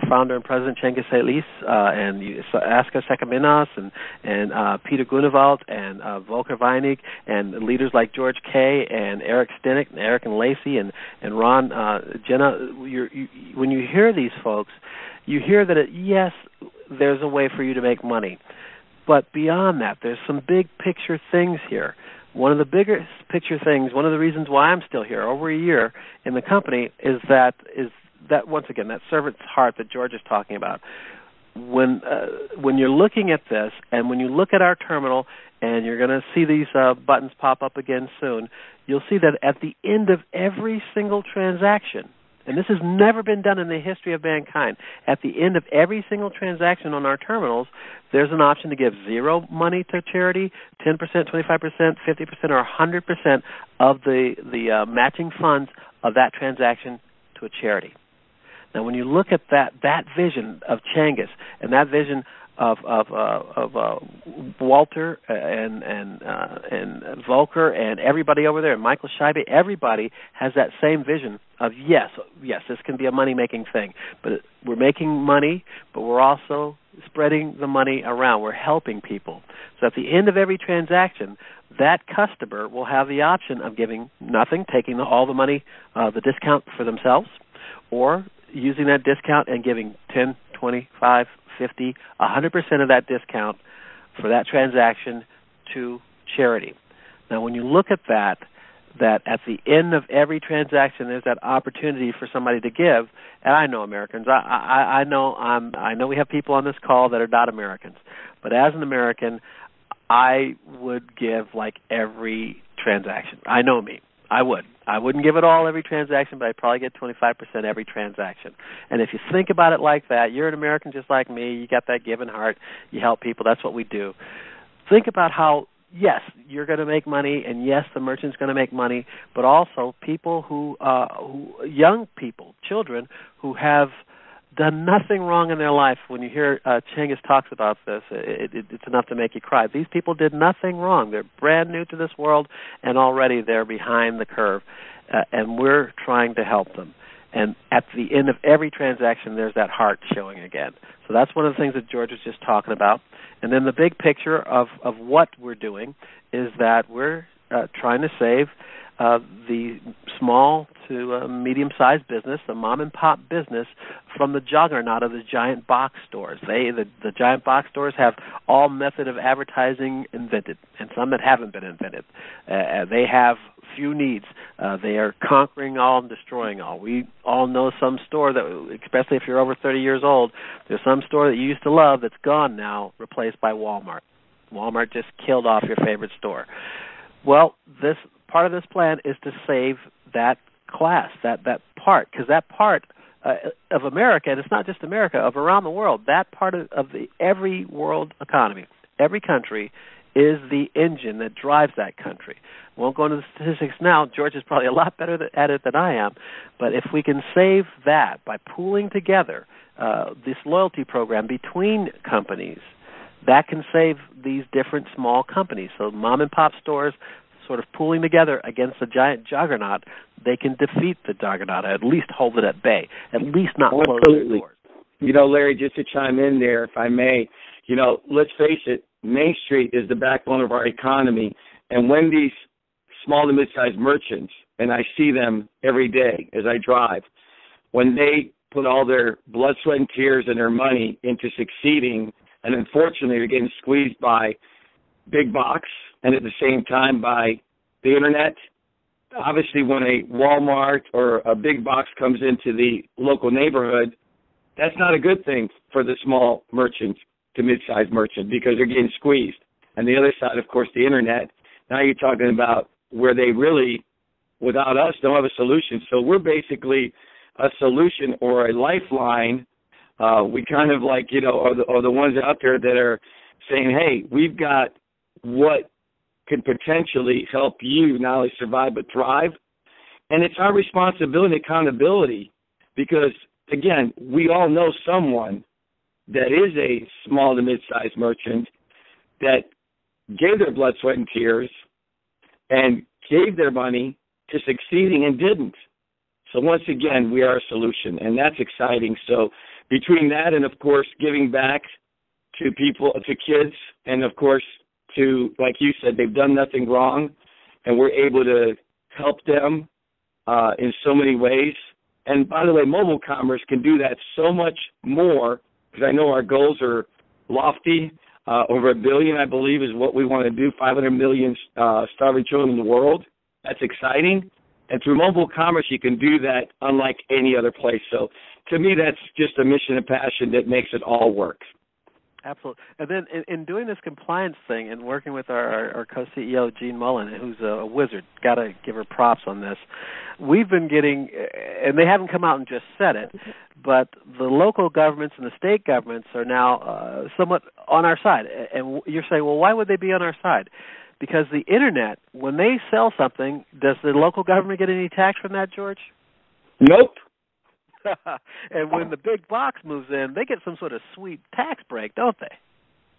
founder and president, Cengiz Saylis, and Aska Sekaminas, and Peter Grunewald, and Volker Weinig, and leaders like George Kay, and Eric Stinnett, and Eric and Lacey, and Ron Jenna, when you hear these folks, you hear that, yes, there's a way for you to make money. But beyond that, there's some big picture things here. One of the biggest picture things, one of the reasons why I'm still here over a year in the company is that once again, that servant's heart that George is talking about. When you're looking at this, and when you look at our terminal, and you're going to see these buttons pop up again soon, you'll see that at the end of every single transaction, and this has never been done in the history of mankind, at the end of every single transaction on our terminals, there's an option to give zero money to charity, 10%, 25%, 50%, or 100% of the matching funds of that transaction to a charity. Now, when you look at that vision of Cengiz and that vision of Walter and Volker and everybody over there, and Michael Scheibe, everybody has that same vision of yes, this can be a money-making thing. But we're making money, but we're also spreading the money around. We're helping people. So at the end of every transaction, that customer will have the option of giving nothing, taking all the money, the discount for themselves, or using that discount and giving 10, 25, 50, 100% of that discount for that transaction to charity. Now, when you look at that at the end of every transaction, there's that opportunity for somebody to give. And I know Americans. I know we have people on this call that are not Americans. But as an American, I would give like every transaction. I know me. I would. I wouldn't give it all every transaction, but I'd probably get 25% every transaction. And if you think about it like that, you're an American just like me. You got that giving heart. You help people. That's what we do. Think about how, yes, you're going to make money, and yes, the merchant's going to make money, but also people who young people, children, who have done nothing wrong in their life. When you hear Cengiz talks about this, it's enough to make you cry. These people did nothing wrong. They're brand new to this world, and already they're behind the curve, and we're trying to help them. And at the end of every transaction, there's that heart showing again. So that's one of the things that George was just talking about. And then the big picture of what we're doing is that we're trying to save the small to medium-sized business, the mom-and-pop business, from the juggernaut of the giant box stores. The giant box stores have all method of advertising invented, and some that haven't been invented. They have few needs. They are conquering all and destroying all. We all know some store that, especially if you're over 30 years old, there's some store that you used to love that's gone now, replaced by Walmart. Walmart just killed off your favorite store. Well, this part of this plan is to save that class, that part, because that part of America, and it's not just America, of around the world, that part of every world economy, every country, is the engine that drives that country. Won't go into the statistics now. George is probably a lot better at it than I am. But if we can save that by pooling together this loyalty program between companies, that can save these different small companies. So mom-and-pop stores sort of pooling together against the giant juggernaut, they can defeat the juggernaut, at least hold it at bay, at least not close the doors. You know, Larry, just to chime in there, if I may, let's face it, Main Street is the backbone of our economy. And when these small to mid-sized merchants, and I see them every day as I drive, when they put all their blood, sweat, and tears and their money into succeeding, and unfortunately they're getting squeezed by big box and at the same time by the internet. Obviously, when a Walmart or a big box comes into the local neighborhood, that's not a good thing for the small merchant to mid-sized merchant because they're getting squeezed. And the other side, of course, the internet. Now you're talking about where they really, without us, don't have a solution. So we're basically a solution or a lifeline. We kind of like, are the ones out there that are saying, hey, we've got what could potentially help you not only survive but thrive. And it's our responsibility and accountability because, again, we all know someone that is a small to mid-sized merchant that gave their blood, sweat, and tears and gave their money to succeeding and didn't. So once again, we are a solution, and that's exciting. So between that and, of course, giving back to people, to kids, and, of course, to, like you said, they've done nothing wrong, and we're able to help them in so many ways. And, by the way, mobile commerce can do that so much more, because I know our goals are lofty. Over $1 billion, I believe, is what we want to do, 500 million starving children in the world. That's exciting. And through mobile commerce, you can do that unlike any other place. So to me, that's just a mission and passion that makes it all work. Absolutely. And then in doing this compliance thing and working with our co-CEO, Jean Mullen, who's a wizard, got to give her props on this, we've been getting, and they haven't come out and just said it, but the local governments and the state governments are now somewhat on our side. And you're saying, well, why would they be on our side? Because the Internet, when they sell something, does the local government get any tax from that, George? Nope. And when the big box moves in, they get some sort of sweet tax break, don't they?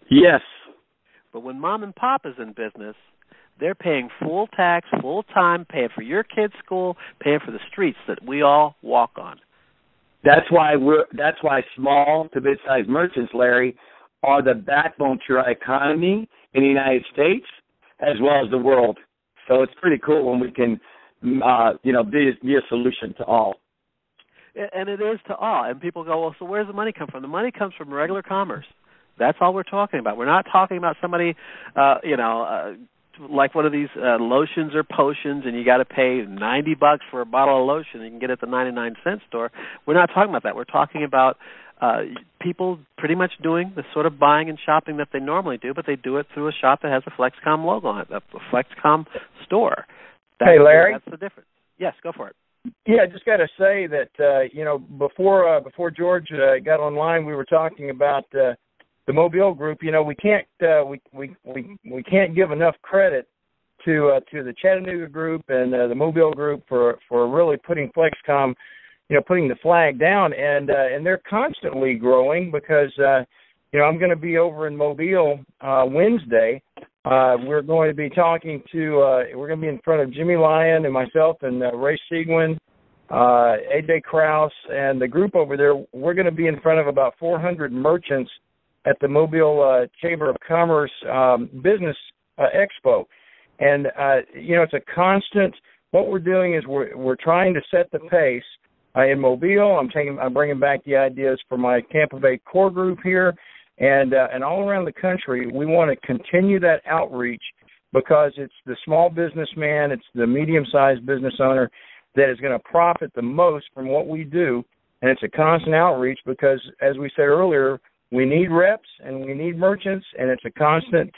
Yes. But when mom and pop is in business, they're paying full tax, full time, paying for your kids' school, paying for the streets that we all walk on. That's why small to mid-sized merchants, Larry, are the backbone to our economy in the United States as well as the world. So it's pretty cool when we can, be a solution to all. And it is to all. And people go, well, so where's the money come from? The money comes from regular commerce. That's all we're talking about. We're not talking about somebody, like one of these lotions or potions, and you got to pay $90 for a bottle of lotion. You can get it at the 99-cent store. We're not talking about that. We're talking about people pretty much doing the sort of buying and shopping that they normally do, but they do it through a shop that has a FlexKom logo on it, a FlexKom store. Hey, Larry. That's the difference. Yes, go for it. Yeah, I just got to say that before George got online, we were talking about the Mobile Group. We can't we can't give enough credit to the Chattanooga Group and the Mobile Group for really putting FlexKom, putting the flag down, and they're constantly growing because I'm going to be over in Mobile Wednesday. We're going to be talking to, we're going to be in front of Jimmy Lyon and myself and Ray Seguin, AJ Krause, and the group over there. We're going to be in front of about 400 merchants at the Mobile Chamber of Commerce Business Expo. And, it's a constant, what we're doing is we're trying to set the pace in Mobile. I'm bringing back the ideas for my Tampa Bay core group here. And all around the country, we want to continue that outreach because it's the small businessman, it's the medium-sized business owner that is going to profit the most from what we do. And it's a constant outreach because, as we said earlier, we need reps and we need merchants, and it's a constant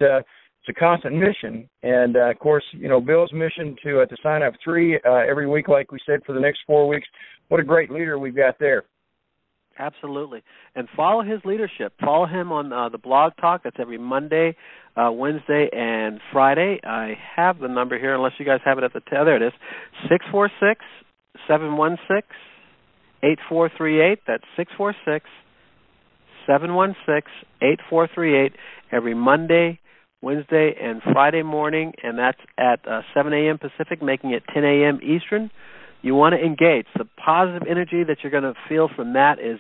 mission. And of course, Bill's mission to sign up 3 every week, like we said, for the next 4 weeks. What a great leader we've got there. Absolutely. And follow his leadership. Follow him on the Blog Talk. That's every Monday, Wednesday, and Friday. I have the number here, unless you guys have it at the there it is, 646-716-8438. That's 646-716-8438 every Monday, Wednesday, and Friday morning, and that's at 7 a.m. Pacific, making it 10 a.m. Eastern. You want to engage. The positive energy that you're going to feel from that is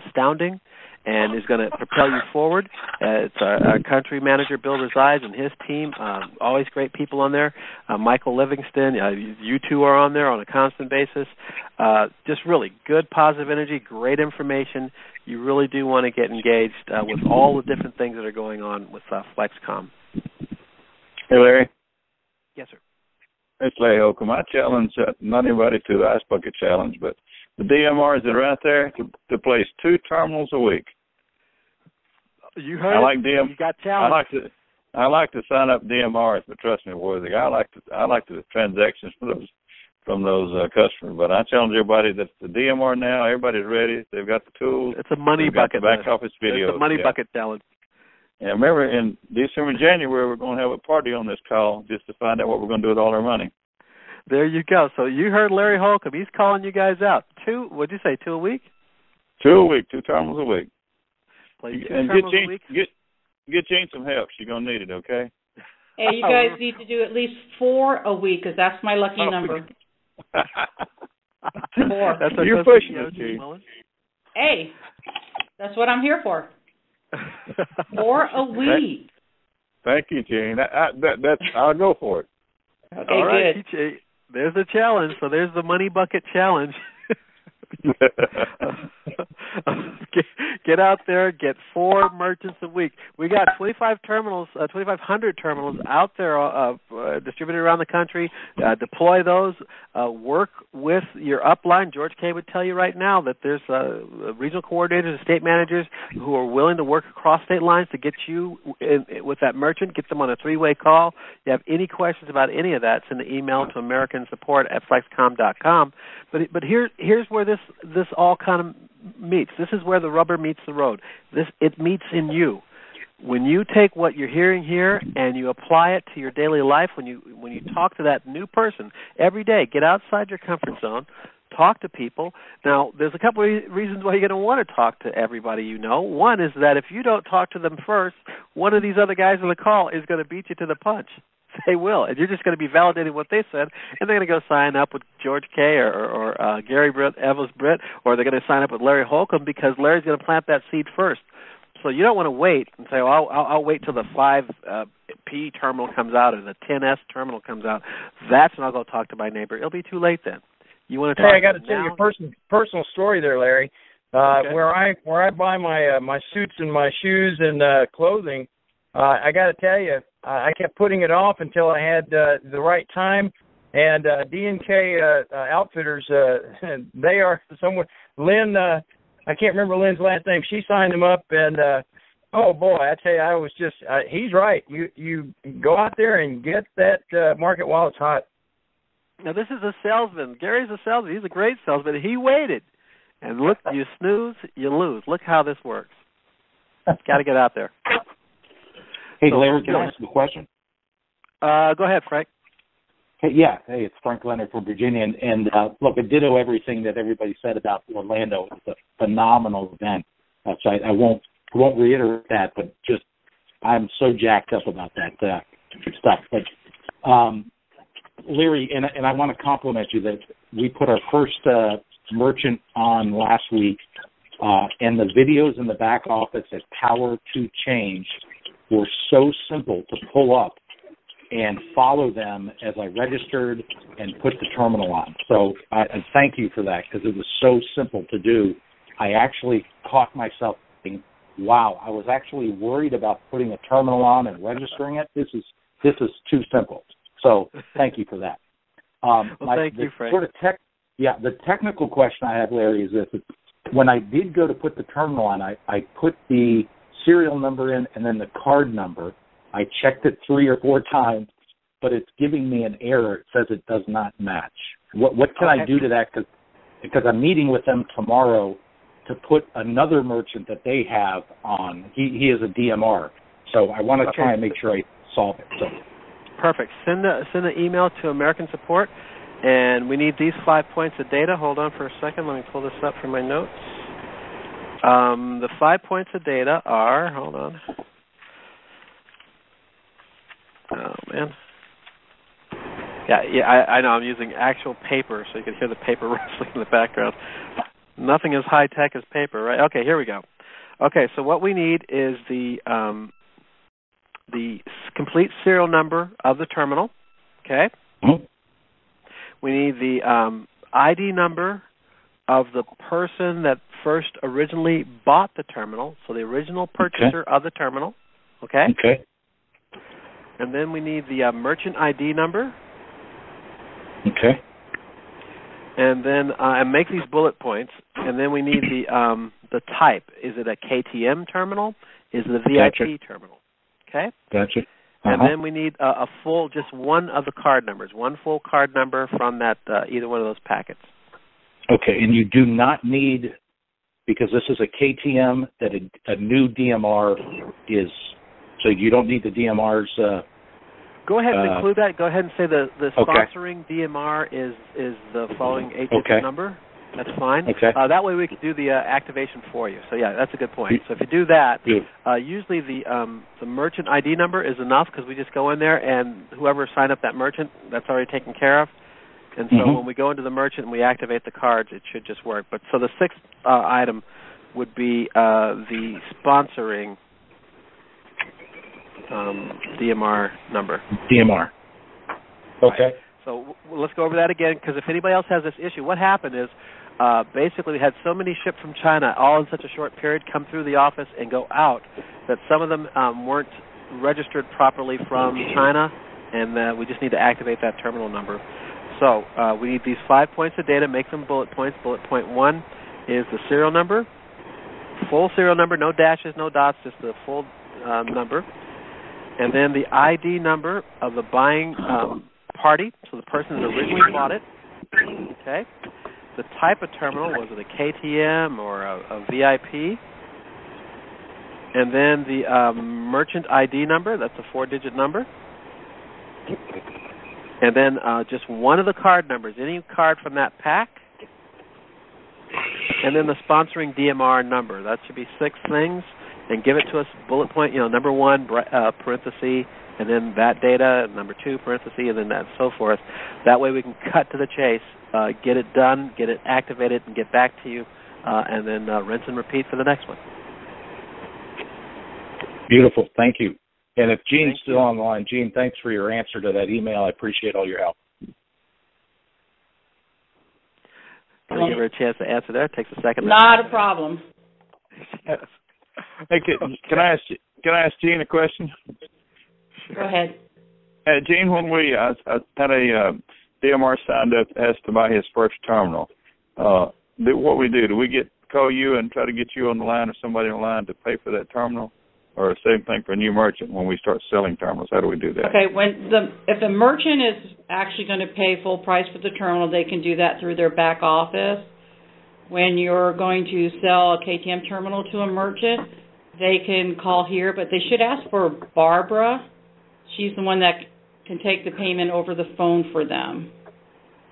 astounding and is going to propel you forward. It's our country manager, Bill Resides, and his team. Always great people on there. Michael Livingston, you two are on there on a constant basis. Just really good positive energy, great information. You really do want to get engaged with all the different things that are going on with FlexKom. Hey, Larry. Yes, sir. It's Larry Holcomb. I challenge not anybody to the Ice Bucket Challenge, but the DMRs that are out there to place 2 terminals a week. You heard it. You got challenged. I like to sign up DMRs, but trust me, boys, I like the transactions from those customers. But I challenge everybody that the DMR now, everybody's ready. They've got the tools. It's a money bucket. Back office video. It's a money bucket challenge. Yeah, remember in December and January, we're going to have a party on this call just to find out what we're going to do with all our money. There you go. So you heard Larry Holcomb. He's calling you guys out. What'd you say, 2 a week? 2 a week, 2 terminals a week. And get Jean some help. She's going to need it, okay? Hey, you guys need to do at least 4 a week, because that's my lucky number. 4. That's You're pushing it, Jean. Hey, that's what I'm here for. 4 a week. Thank you, Jean. I'll go for it. Okay, all right, good. There's the challenge. So there's the money bucket challenge. Get out there, get 4 merchants a week. We got 2,500 terminals out there distributed around the country. Deploy those. Work with your upline. George K. would tell you right now that there's regional coordinators and state managers who are willing to work across state lines to get you with that merchant, get them on a 3-way call. If you have any questions about any of that, send an email to americansupport@flexkom.com. But here's where this all kind of meets. This is where the rubber meets the road. It meets in you. When you take what you're hearing here and you apply it to your daily life, when you talk to that new person every day, get outside your comfort zone, talk to people. Now, there's a couple of reasons why you're going to want to talk to everybody you know. One is that if you don't talk to them first, one of these other guys on the call is going to beat you to the punch. They will, and you're just going to be validating what they said, and they're going to go sign up with George K. or Gary Britt, Evans Britt, or they're going to sign up with Larry Holcomb because Larry's going to plant that seed first. So you don't want to wait and say, "Oh, I'll wait till the 5P terminal comes out or the 10S terminal comes out. That's when I'll go talk to my neighbor." It'll be too late then. You want to talk? Hey, I got to tell you a personal story there, Larry. Okay. Where I buy my suits and my shoes and clothing. I got to tell you, I kept putting it off until I had the right time. And D&K Outfitters, they are somewhere. Lynn, I can't remember Lynn's last name. She signed him up, and oh boy, I tell you, I was just. He's right. You go out there and get that market while it's hot. Now this is a salesman. Gary's a salesman. He's a great salesman. He waited, and look, you snooze, you lose. Look how this works. Got to get out there. Hey, Larry, can I ask you a question? Go ahead, Frank. Hey, yeah. Hey, it's Frank Leonard from Virginia. And look, I ditto everything that everybody said about Orlando. It's a phenomenal event. So I won't reiterate that, but just I'm so jacked up about that stuff. But Larry, and I want to compliment you that we put our first merchant on last week, and the videos in the back office at Power to Change were so simple to pull up and follow them as I registered and put the terminal on. So I thank you for that because it was so simple to do. I actually caught myself thinking, wow, I was actually worried about putting a terminal on and registering it. This is too simple. So thank you for that. Thank you, Frank. The technical question I have, Larry, is this. When I did go to put the terminal on, I put the serial number in and then the card number. I checked it 3 or 4 times, but it's giving me an error. It says it does not match. What can I do to that? Because I'm meeting with them tomorrow to put another merchant that they have on. He is a DMR, so I want to try and make sure I solve it. So. Perfect. Send an email to American Support, and we need these 5 points of data. Hold on for a second. Let me pull this up from my notes. The 5 points of data are, hold on. Oh, man. Yeah, I know I'm using actual paper, so you can hear the paper rustling in the background. Nothing as high-tech as paper, right? Okay, here we go. Okay, so what we need is the complete serial number of the terminal, okay? Mm-hmm. We need the ID number of the person that first originally bought the terminal, so the original purchaser of the terminal, okay? Okay. And then we need the merchant ID number. Okay. And then and make these bullet points. And then we need the type. Is it a KTM terminal? Is it a VIP terminal? Okay. Gotcha. And then we need a full, just one of the card numbers, one full card number from that either one of those packets. Okay, and you do not need, because this is a KTM, that a new DMR is. So you don't need the DMR's Go ahead and include that. Go ahead and say the sponsoring okay. DMR is the following 8-digit number. That's fine. Okay. That way we can do the activation for you. So, yeah, that's a good point. So if you do that, usually the merchant ID number is enough because we just go in there and whoever signed up that merchant, that's already taken care of. And so when we go into the merchant and we activate the cards, it should just work. But so the sixth item would be the sponsoring DMR number. DMR. Okay. Right. So let's go over that again, because if anybody else has this issue, what happened is basically we had so many shipped from China all in such a short period come through the office and go out that some of them weren't registered properly from China, and we just need to activate that terminal number. So we need these 5 points of data, make them bullet points. Bullet point 1 is the serial number, full serial number, no dashes, no dots, just the full number. And then the ID number of the buying party, so the person that originally bought it. Okay. The type of terminal, was it a KTM or a VIP? And then the merchant ID number, that's a 4-digit number. And then just one of the card numbers, any card from that pack. And then the sponsoring DMR number. That should be 6 things. And give it to us, bullet point, number 1, parenthesis, and then that data, number 2, parenthesis, and then that, so forth. That way we can cut to the chase, get it done, get it activated, and get back to you, and then rinse and repeat for the next one. Beautiful. Thank you. And if Gene's still on the line, Gene, thanks for your answer to that email. I appreciate all your help. Can I give her a chance to answer there? It takes a second. Not a problem. Hey, can I ask Gene a question? Go ahead. Gene, when we I had a DMR signed up that has to buy his first terminal, what we do we call you and try to get you on the line or somebody on the line to pay for that terminal, or same thing for a new merchant when we start selling terminals? How do we do that? Okay, if the merchant is actually going to pay full price for the terminal, they can do that through their back office. When you're going to sell a KTM terminal to a merchant, they can call here, but they should ask for Barbara. She's the one that can take the payment over the phone for them.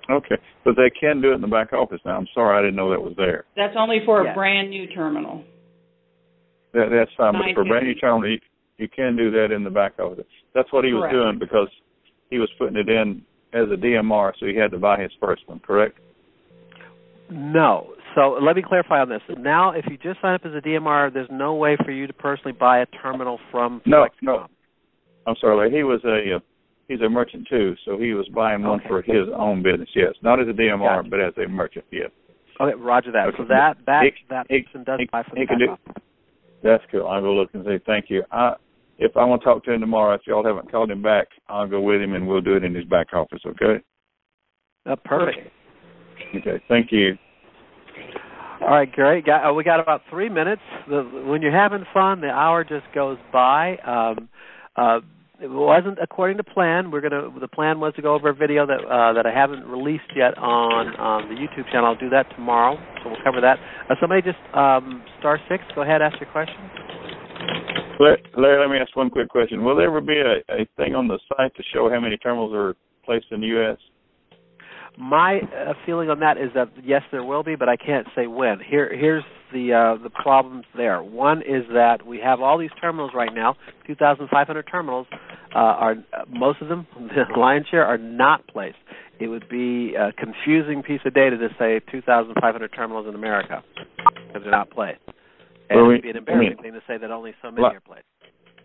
Okay, but they can do it in the back office now. I'm sorry, I didn't know that was there. That's only for a brand new terminal. That's fine, but for a brand new terminal, you can do that in the back office. That's what he was doing because he was putting it in as a DMR, so he had to buy his first one, correct? No. So let me clarify on this. Now, if you just sign up as a DMR, there's no way for you to personally buy a terminal from FlexKom. No. I'm sorry, he's a merchant too, so he was buying one for his own business. Yes, not as a DMR, but as a merchant. Yes. Okay, roger that. Okay. So that person does buy from the back office. That's cool. I'll go look and say thank you. If I want to talk to him tomorrow, if y'all haven't called him back, I'll go with him and we'll do it in his back office. Okay. Perfect. Okay. Thank you. All right, great. We got about 3 minutes. When you're having fun, the hour just goes by. It wasn't according to plan. The plan was to go over a video that I haven't released yet on the YouTube channel. I'll do that tomorrow, so we'll cover that. Somebody just *6. Go ahead, ask your question. Larry, let me ask one quick question. Will there ever be a thing on the site to show how many terminals are placed in the U.S.? My feeling on that is that yes, there will be, but I can't say when. Here's the problems there. One is that we have all these terminals right now, 2,500 terminals. Most of them, the lion's share, are not placed. It would be a confusing piece of data to say 2,500 terminals in America because they're not placed. And it would be an embarrassing thing to say that only so many are placed.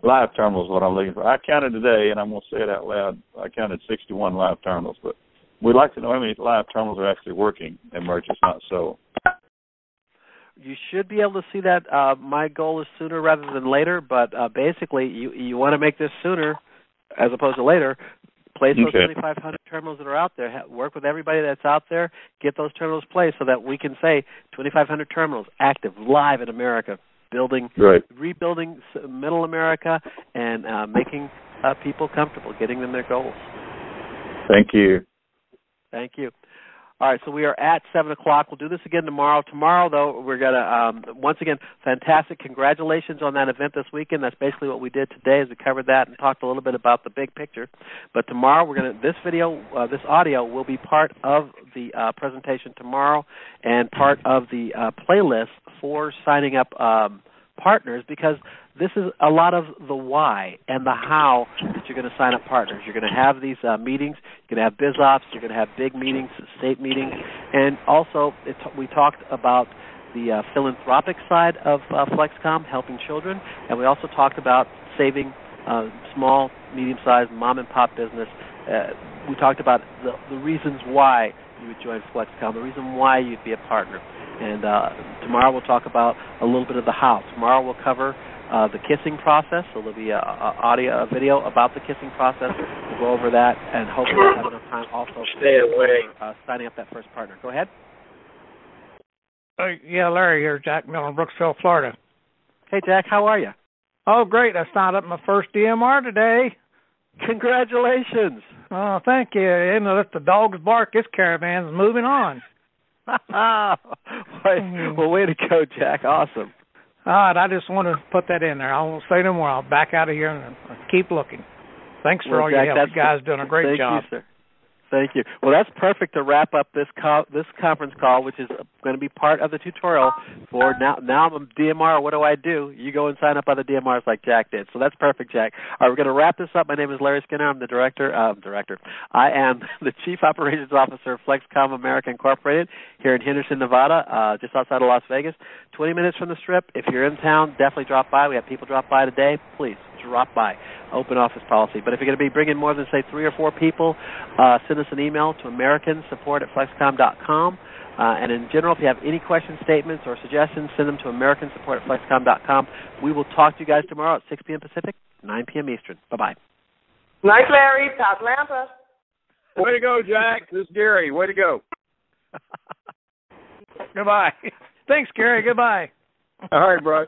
Live terminals is what I'm looking for. I counted today, and I'm going to say it out loud. I counted 61 live terminals, but we'd like to know how many live terminals are actually working and merchants not sold. You should be able to see that. My goal is sooner rather than later, but basically you want to make this sooner as opposed to later. Place those 2,500 terminals that are out there. Work with everybody that's out there. Get those terminals placed so that we can say 2,500 terminals active, live in America, rebuilding middle America and making people comfortable, getting them their goals. Thank you. Thank you. All right, so we are at 7 o'clock. We'll do this again tomorrow. Tomorrow, though, we're going to, once again, fantastic. Congratulations on that event this weekend. That's basically what we did today is we covered that and talked a little bit about the big picture. But tomorrow, we're going to, this video, this audio will be part of the presentation tomorrow and part of the playlist for signing up partners, because this is a lot of the why and the how that you're going to sign up partners. You're going to have these meetings. You're going to have biz ops. You're going to have big meetings, state meetings. And also, we talked about the philanthropic side of FlexKom, helping children. And we also talked about saving small, medium-sized mom-and-pop business. We talked about the reasons why you would join FlexKom, the reason why you'd be a partner. And tomorrow we'll talk about a little bit of the how. Tomorrow we'll cover the kissing process, so there'll be a video about the kissing process. We'll go over that, and hopefully we'll have enough time also for signing up that first partner. Go ahead. Yeah, Larry here, Jack Miller in Brooksville, Florida. Hey, Jack, how are you? Oh, great. I signed up my first DMR today. Congratulations. Oh, thank you. And let the dogs bark. This caravan's moving on. Well, way to go, Jack. Awesome. All right, I just want to put that in there. I won't say no more. I'll back out of here and keep looking. Thanks for all your help. You guys doing a great job. Thank you, sir. Thank you. Well, that's perfect to wrap up this conference call, which is going to be part of the tutorial for now I'm a DMR. What do I do? You go and sign up other DMRs like Jack did. So that's perfect, Jack. All right, we're going to wrap this up. My name is Larry Skinner. I'm the director. I am the Chief Operations Officer of FlexKom America Incorporated here in Henderson, Nevada, just outside of Las Vegas. 20 minutes from the Strip. If you're in town, definitely drop by. We have people drop by today. Please drop by. Open office policy. But if you're going to be bringing more than, say, 3 or 4 people, send us an email to americansupport@flexkom.com. And in general, if you have any questions, statements, or suggestions, send them to americansupport@flexkom.com. We will talk to you guys tomorrow at 6 p.m. Pacific, 9 p.m. Eastern. Bye-bye. Nice, Larry. Atlanta. Way to go, Jack. This is Gary. Way to go. Goodbye. Thanks, Gary. Goodbye. All right, bro.